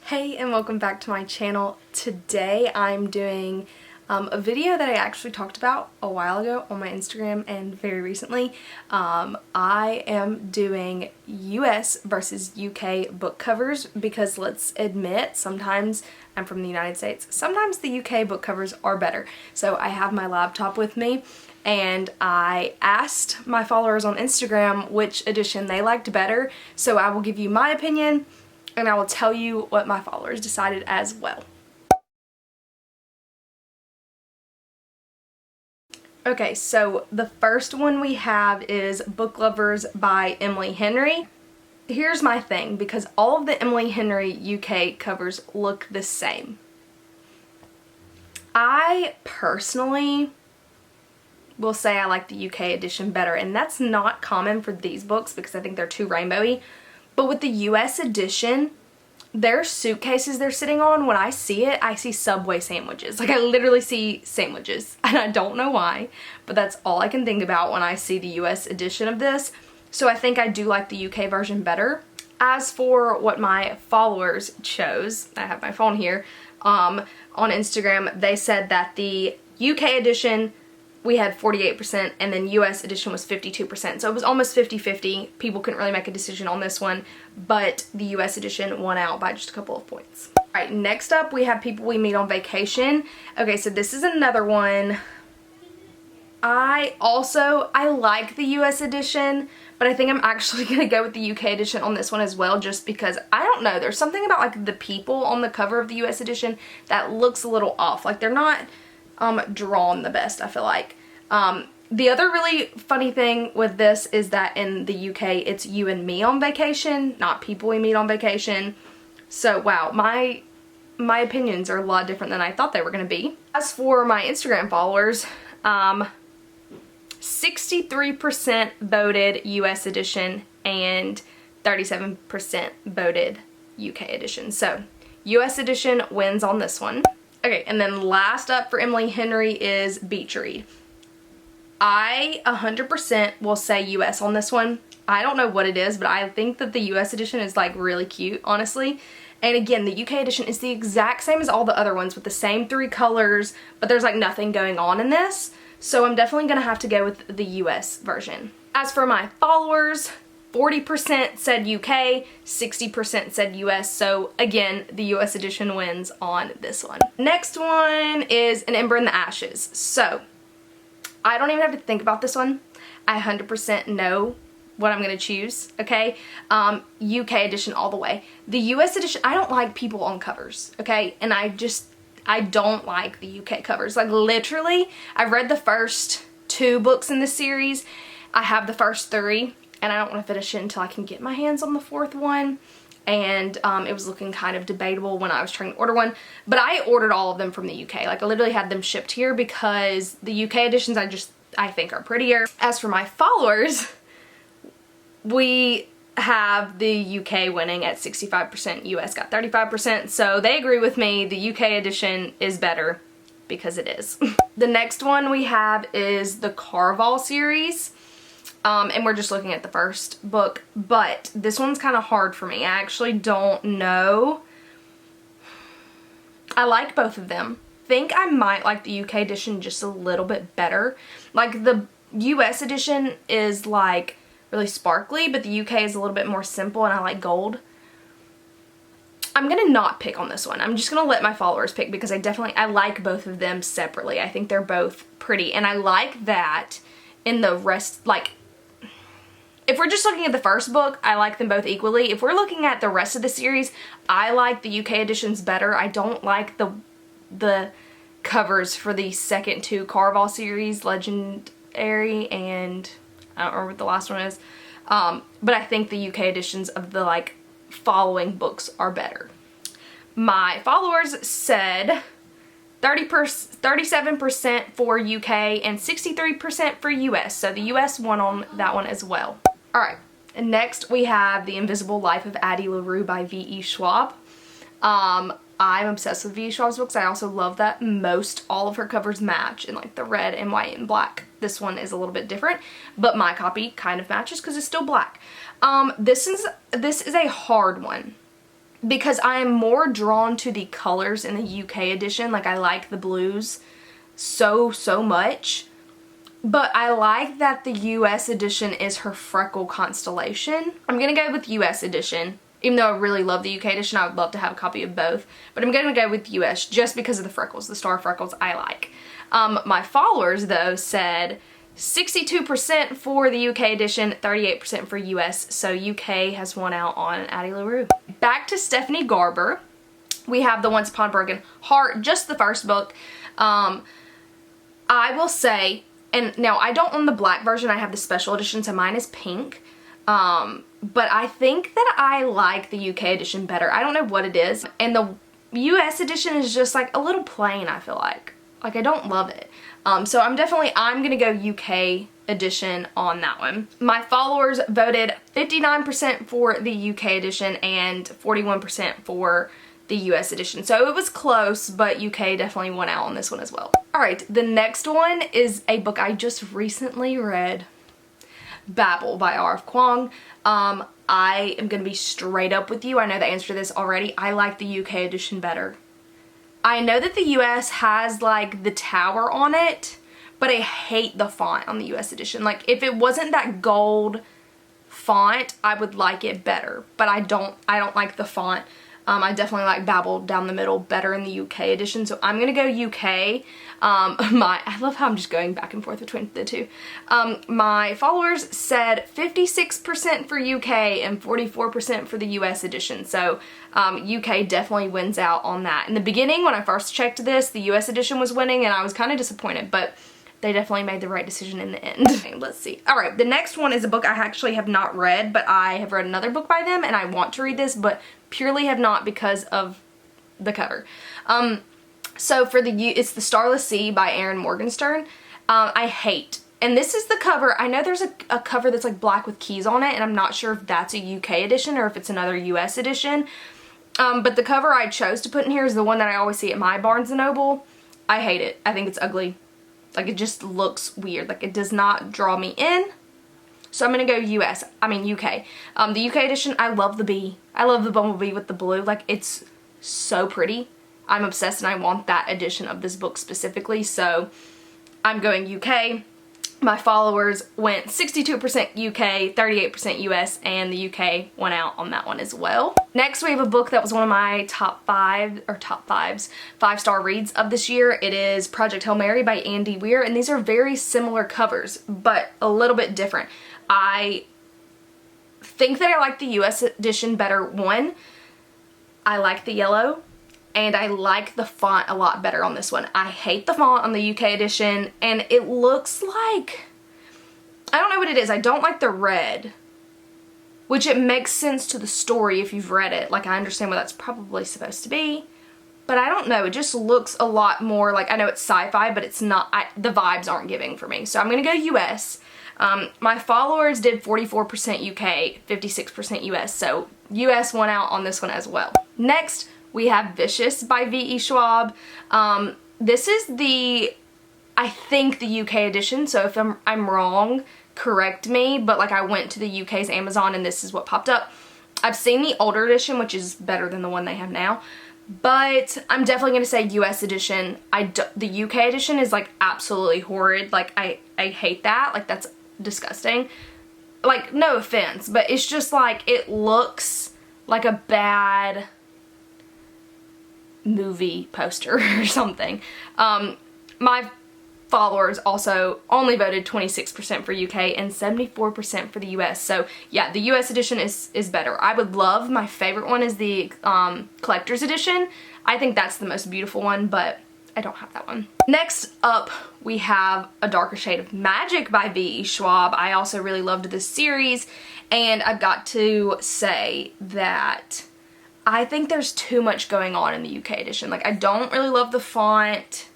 Hey, and welcome back to my channel. Today I'm doing a video that I actually talked about a while ago on my Instagram and very recently. I am doing US versus UK book covers because let's admit, sometimes I'm from the United States. Sometimes the UK book covers are better. So I have my laptop with me and I asked my followers on Instagram which edition they liked better. So I will give you my opinion and I will tell you what my followers decided as well. Okay, so the first one we have is Book Lovers by Emily Henry. Here's my thing, because all of the Emily Henry UK covers look the same. I personally will say I like the UK edition better, and that's not common for these books because I think they're too rainbowy. But with the US edition, their suitcases they're sitting on, when I see it, I see Subway sandwiches. Like, I literally see sandwiches, and I don't know why, but that's all I can think about when I see the US edition of this. So I think I do like the UK version better. As for what my followers chose, I have my phone here, on Instagram, they said that the UK edition we had 48% and then US edition was 52%. So it was almost 50-50. People couldn't really make a decision on this one, but the US edition won out by just a couple of points. Alright, next up we have People We Meet on Vacation. Okay, so this is another one. I like the US edition, but I think I'm actually going to go with the UK edition on this one as well, just because, I don't know, there's something about like the people on the cover of the US edition that looks a little off. Like, they're not drawn the best, I feel like. The other really funny thing with this is that in the UK it's You and Me on Vacation, not People We Meet on Vacation. So wow, my opinions are a lot different than I thought they were going to be. As for my Instagram followers, 63% voted US edition and 37% voted UK edition. So US edition wins on this one. Okay, and then last up for Emily Henry is Beatry. I 100% will say US on this one. I don't know what it is, but I think that the US edition is like really cute, honestly. And again, the UK edition is the exact same as all the other ones with the same 3 colors, but there's like nothing going on in this. So I'm definitely going to have to go with the US version. As for my followers, 40% said UK, 60% said US, so again, the US edition wins on this one. Next one is An Ember in the Ashes. So, I don't even have to think about this one. I 100% know what I'm going to choose, okay? UK edition all the way. The US edition, I don't like people on covers, okay? And I don't like the UK covers. Like, literally, I've read the first 2 books in this series. I have the first 3. And I don't want to finish it until I can get my hands on the 4th one. And it was looking kind of debatable when I was trying to order one. But I ordered all of them from the UK. Like, I literally had them shipped here because the UK editions I think are prettier. As for my followers, we have the UK winning at 65%. US got 35%. So they agree with me. The UK edition is better because it is. The next one we have is the Carval Series. And we're just looking at the first book, but this one's kind of hard for me. I actually don't know. I like both of them. Think I might like the UK edition just a little bit better. Like, the US edition is like really sparkly, but the UK is a little bit more simple and I like gold. I'm gonna not pick on this one. I'm just gonna let my followers pick because I like both of them separately. I think they're both pretty, and I like that in the rest, like, if we're just looking at the first book, I like them both equally. If we're looking at the rest of the series, I like the UK editions better. I don't like the covers for the second 2 Carval series, Legendary, and I don't remember what the last one is. But I think the UK editions of the like following books are better. My followers said 37% for UK and 63% for US. So the US won on that one as well. Alright, and next we have The Invisible Life of Addie LaRue by V.E. Schwab. I'm obsessed with V.E. Schwab's books. I also love that most all of her covers match in like the red and white and black. This one is a little bit different, but my copy kind of matches because it's still black. This is a hard one. because I am more drawn to the colors in the UK edition. Like, I like the blues so much. But I like that the US edition is her freckle constellation. I'm gonna go with US edition. Even though I really love the UK edition, I would love to have a copy of both. But I'm gonna go with US just because of the freckles, the star freckles I like. My followers, though, said 62% for the UK edition, 38% for US. So UK has won out on Addie LaRue. Back to Stephanie Garber. We have the Once Upon a Broken Heart, just the first book. I will say, and now I don't own the black version, I have the special edition, so mine is pink. But I think that I like the UK edition better. I don't know what it is. And the US edition is just like a little plain, I feel like. Like, I don't love it. So I'm gonna go UK edition on that one. My followers voted 59% for the UK edition and 41% for the US edition. So it was close, but UK definitely won out on this one as well. Alright, the next one is a book I just recently read. Babble by R.F. Kuang. I am going to be straight up with you. I know the answer to this already. I like the UK edition better. I know that the US has like the tower on it, but I hate the font on the US edition. Like, if it wasn't that gold font, I would like it better, but I don't like the font. I definitely like Babble down the middle better in the UK edition, so I'm gonna go UK. I love how I'm just going back and forth between the two. My followers said 56% for UK and 44% for the US edition, so UK definitely wins out on that. In the beginning, when I first checked this, the US edition was winning, and I was kind of disappointed, but they definitely made the right decision in the end. Okay, let's see. Alright, the next one is a book I actually have not read, but I have read another book by them, and I want to read this, but purely have not because of the cover. So for it's the Starless Sea by Erin Morgenstern. I hate, and this is the cover. I know there's a cover that's like black with keys on it, and I'm not sure if that's a UK edition or if it's another US edition. But the cover I chose to put in here is the one that I always see at my Barnes & Noble. I hate it. I think it's ugly. Like, it just looks weird. Like, it does not draw me in. So I'm going to go UK. The UK edition, I love the bee. I love the bumblebee with the blue. Like, it's so pretty. I'm obsessed, and I want that edition of this book specifically. So I'm going UK. My followers went 62% UK, 38% US, and the UK went out on that one as well. Next, we have a book that was one of my top 5-star reads of this year. It is Project Hail Mary by Andy Weir, and these are very similar covers, but a little bit different. I think that I like the US edition better. One, I like the yellow, and I like the font a lot better on this one. I hate the font on the UK edition, and it looks like, I don't know what it is. I don't like the red, which it makes sense to the story if you've read it. Like, I understand what that's probably supposed to be, but I don't know. It just looks a lot more like, I know it's sci-fi, but it's not, the vibes aren't giving for me. So I'm going to go US. My followers did 44% UK, 56% US, so US won out on this one as well. Next, we have Vicious by V.E. Schwab. This is I think the UK edition, so if I'm wrong, correct me, but like, I went to the UK's Amazon and this is what popped up. I've seen the older edition, which is better than the one they have now, but I'm definitely going to say US edition. The UK edition is like absolutely horrid. Like, I hate that. Like, that's disgusting. Like, no offense, but it's just like, it looks like a bad movie poster or something. My followers also only voted 26% for UK and 74% for the US. So yeah, the US edition is better. I would love, my favorite one is the collector's edition. I think that's the most beautiful one, but I don't have that one. Next up, we have A Darker Shade of Magic by V.E. Schwab. I also really loved this series, and I've got to say that I think there's too much going on in the UK edition. Like, I don't really love the font.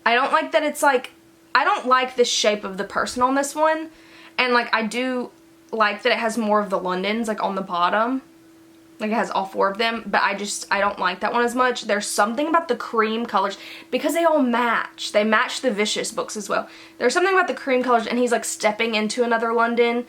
I don't like that it's like, I don't like the shape of the person on this one. And like, I do like that it has more of the Londons like on the bottom. Like, it has all 4 of them, but I don't like that one as much. There's something about the cream colors, because they all match. They match the Vicious books as well. There's something about the cream colors, and he's like stepping into another London,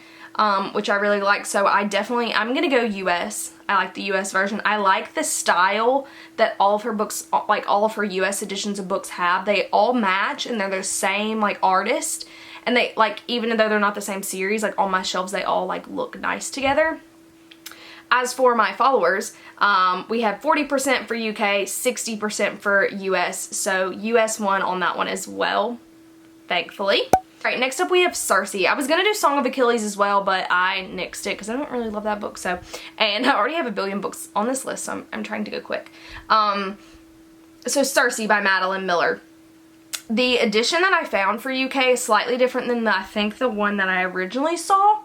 which I really like. So I'm gonna go US. I like the US version. I like the style that all of her books, like all of her US editions of books have. They all match and they're the same like artist. And they like, even though they're not the same series, like on my shelves, they all like look nice together. As for my followers, we have 40% for UK, 60% for US. So US won on that one as well, thankfully. Alright, next up we have Cersei. I was going to do Song of Achilles as well, but I nixed it because I don't really love that book. So, and I already have a billion books on this list, so I'm trying to go quick. So Cersei by Madeline Miller. The edition that I found for UK is slightly different than I think the one that I originally saw.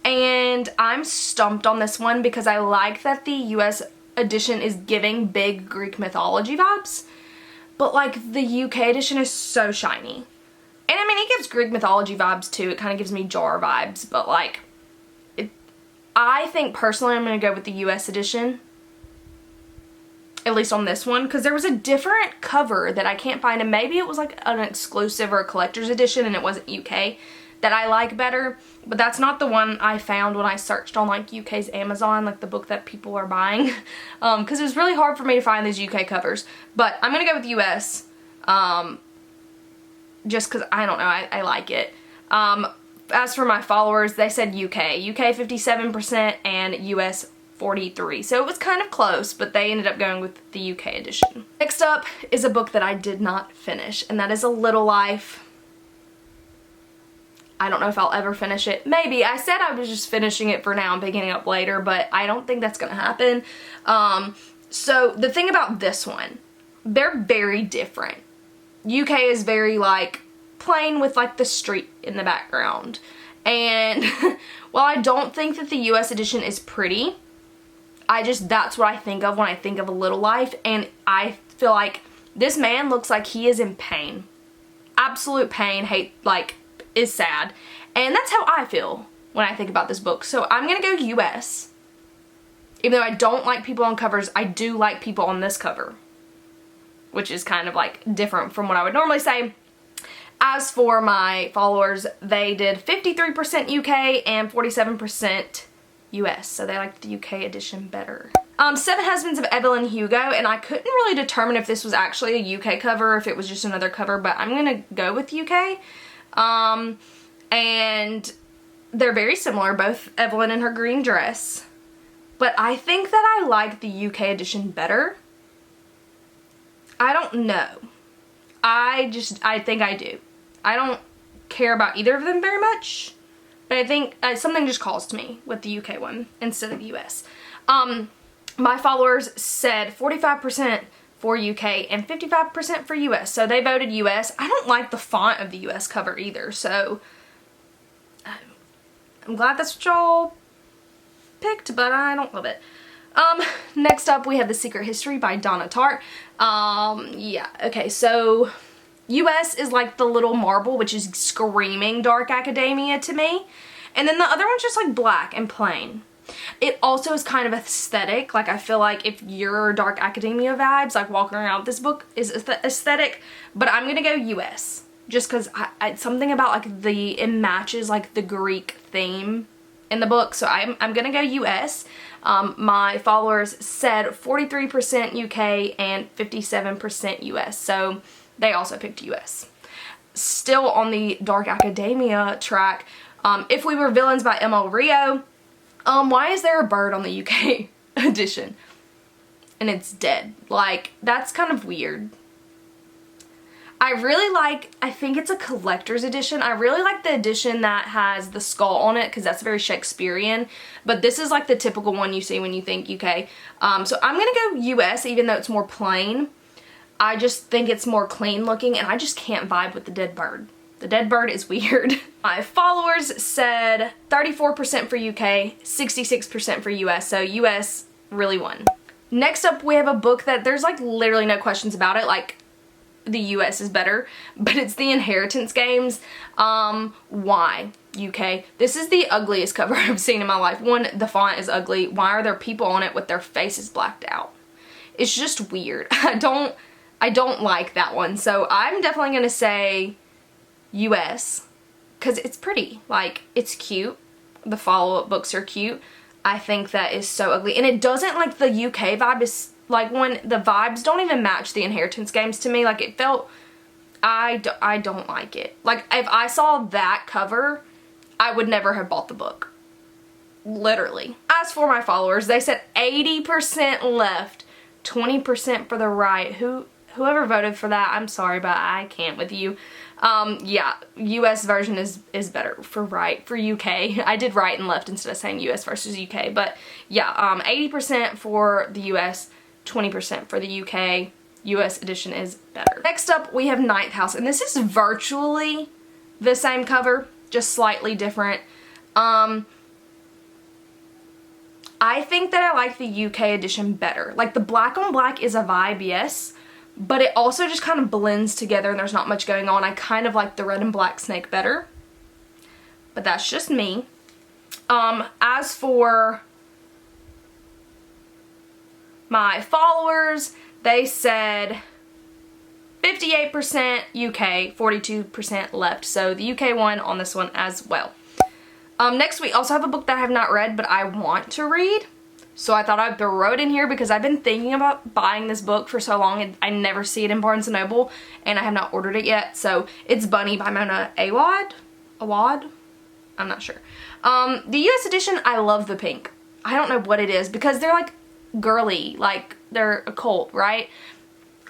And I'm stumped on this one because I like that the US edition is giving big Greek mythology vibes. But like the UK edition is so shiny. And I mean, it gives Greek mythology vibes too. It kind of gives me Jar vibes. But like, I think personally I'm going to go with the US edition. At least on this one. Because there was a different cover that I can't find. And maybe it was like an exclusive or a collector's edition and it wasn't UK that I like better. But that's not the one I found when I searched on like UK's Amazon. Like the book that people are buying. Because it was really hard for me to find these UK covers. But I'm going to go with US. Just because, I don't know, I like it. As for my followers, they said UK. UK 57% and US 43%. So it was kind of close, but they ended up going with the UK edition. Next up is a book that I did not finish, and that is A Little Life. I don't know if I'll ever finish it. Maybe. I said I was just finishing it for now and picking it up later, but I don't think that's going to happen. So the thing about this one, they're very different. UK is very like plain with like the street in the background, and while I don't think that the US edition is pretty, that's what I think of when I think of A Little Life. And I feel like this man looks like he is in pain, absolute pain, hate, like is sad, and that's how I feel when I think about this book. So I'm gonna go US. Even though I don't like people on covers, I do like people on this cover, which is kind of like different from what I would normally say. As for my followers, they did 53% UK and 47% US, so they liked the UK edition better. Seven Husbands of Evelyn Hugo, and I couldn't really determine if this was actually a UK cover or if it was just another cover, but I'm gonna go with UK. And they're very similar, both Evelyn in her green dress, but I think that I like the UK edition better. I don't know. I think I do. I don't care about either of them very much, but I think something just calls to me with the UK one instead of US. My followers said 45% for UK and 55% for US, so they voted US. I don't like the font of the US cover either, so I'm glad that's what y'all picked, but I don't love it. Next up we have The Secret History by Donna Tartt. Yeah, okay, so US is like the little marble, which is screaming dark academia to me. And then the other one's just like black and plain. It also is kind of aesthetic. Like I feel like if your dark academia vibes, like walking around with this book is aesthetic, but I'm gonna go US. Just because something about like it matches like the Greek theme in the book, so I'm gonna go US. My followers said 43% UK and 57% US, so they also picked US. Still on the dark academia track, If We Were Villains by Emma Rio. Why is there a bird on the UK edition? And it's dead. Like, that's kind of weird. I think it's a collector's edition. I really like the edition that has the skull on it because that's very Shakespearean. But this is like the typical one you see when you think UK. So I'm going to go US even though it's more plain. I just think it's more clean looking and I just can't vibe with the dead bird. The dead bird is weird. My followers said 34% for UK, 66% for US. So US really won. Next up we have a book that there's like literally no questions about it. Like, the US is better, but it's The Inheritance Games. Why, UK? This is the ugliest cover I've seen in my life. One, the font is ugly. Why are there people on it with their faces blacked out? It's just weird. I don't like that one. So I'm definitely gonna say US because it's pretty. Like, it's cute. The follow-up books are cute. I think that is so ugly. And it doesn't, like, the UK vibe is, like, when the vibes don't even match the Inheritance games to me. Like, it felt, I don't like it. Like, if I saw that cover, I would never have bought the book. Literally. As for my followers, they said 80% left, 20% for the right. Whoever voted for that, I'm sorry, but I can't with you. Yeah, US version is better for right, for UK. I did right and left instead of saying US versus UK, but yeah, 80% for the US, 20% for the UK. US edition is better. Next up, we have Ninth House, and this is virtually the same cover, just slightly different. I think that I like the UK edition better. Like, the black on black is a vibe, yes, but it also just kind of blends together and there's not much going on. I kind of like the red and black snake better, but that's just me. As for my followers, they said 58% UK, 42% left. So the UK one on this one as well. Next, we also have a book that I have not read, but I want to read. So I thought I'd throw it in here because I've been thinking about buying this book for so long and I never see it in Barnes & Noble and I have not ordered it yet. So it's Bunny by Mona Awad? I'm not sure. The US edition, I love the pink. I don't know what it is because they're like girly, like they're a cult, right?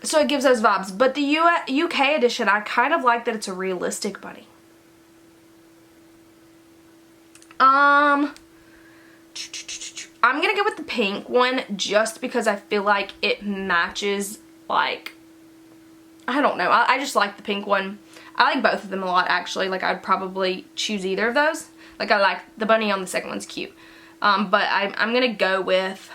So it gives those vibes. But the UK edition, I kind of like that it's a realistic bunny. I'm gonna go with the pink one just because I feel like it matches, like, I don't know. I just like the pink one. I like both of them a lot, actually. Like, I'd probably choose either of those. Like, I like the bunny on the second one's cute. But I'm gonna go with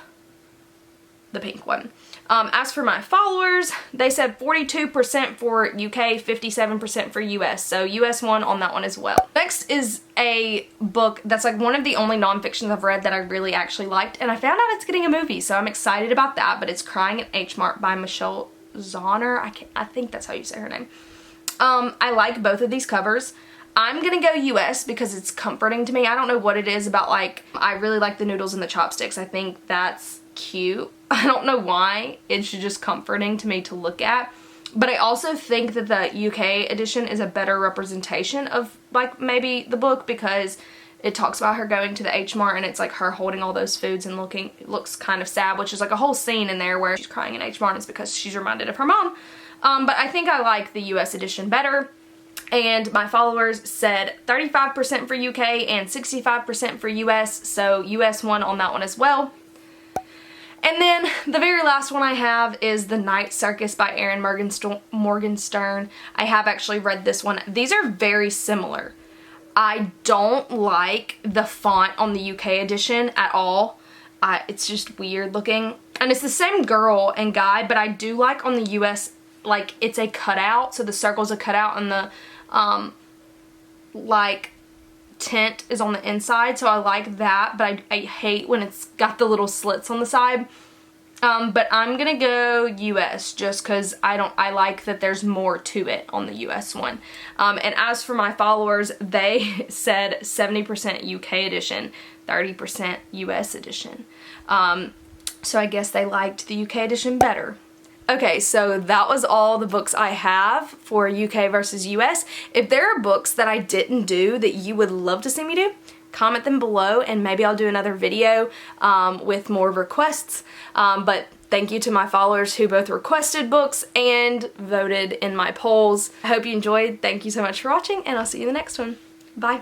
the pink one. As for my followers, they said 42% for UK, 57% for US. So US one on that one as well. Next is a book that's like one of the only nonfictions I've read that I really actually liked. And I found out it's getting a movie, so I'm excited about that. But it's Crying at H Mart by Michelle Zauner. I think that's how you say her name. I like both of these covers. I'm gonna go US because it's comforting to me. I don't know what it is about, like, I really like the noodles and the chopsticks. I think that's cute. I don't know why. It's just comforting to me to look at. But I also think that the UK edition is a better representation of, like, maybe the book because it talks about her going to the H Mart and it's like her holding all those foods and looks kind of sad, which is like a whole scene in there where she's crying in H Mart and it's because she's reminded of her mom. But I think I like the US edition better. And my followers said 35% for UK and 65% for US, so US one on that one as well. And then the very last one I have is The Night Circus by Erin Morgenstern. I have actually read this one. These are very similar. I don't like the font on the UK edition at all. It's just weird looking. And it's the same girl and guy, but I do like on the US, like, it's a cutout, so the circle's a cutout and the like tint is on the inside, so I like that, but I hate when it's got the little slits on the side. But I'm gonna go US just because I like that there's more to it on the US one. And as for my followers, they said 70% UK edition, 30% US edition. So I guess they liked the UK edition better. Okay, so that was all the books I have for UK versus US. If there are books that I didn't do that you would love to see me do, comment them below and maybe I'll do another video with more requests. But thank you to my followers who both requested books and voted in my polls. I hope you enjoyed. Thank you so much for watching and I'll see you in the next one. Bye.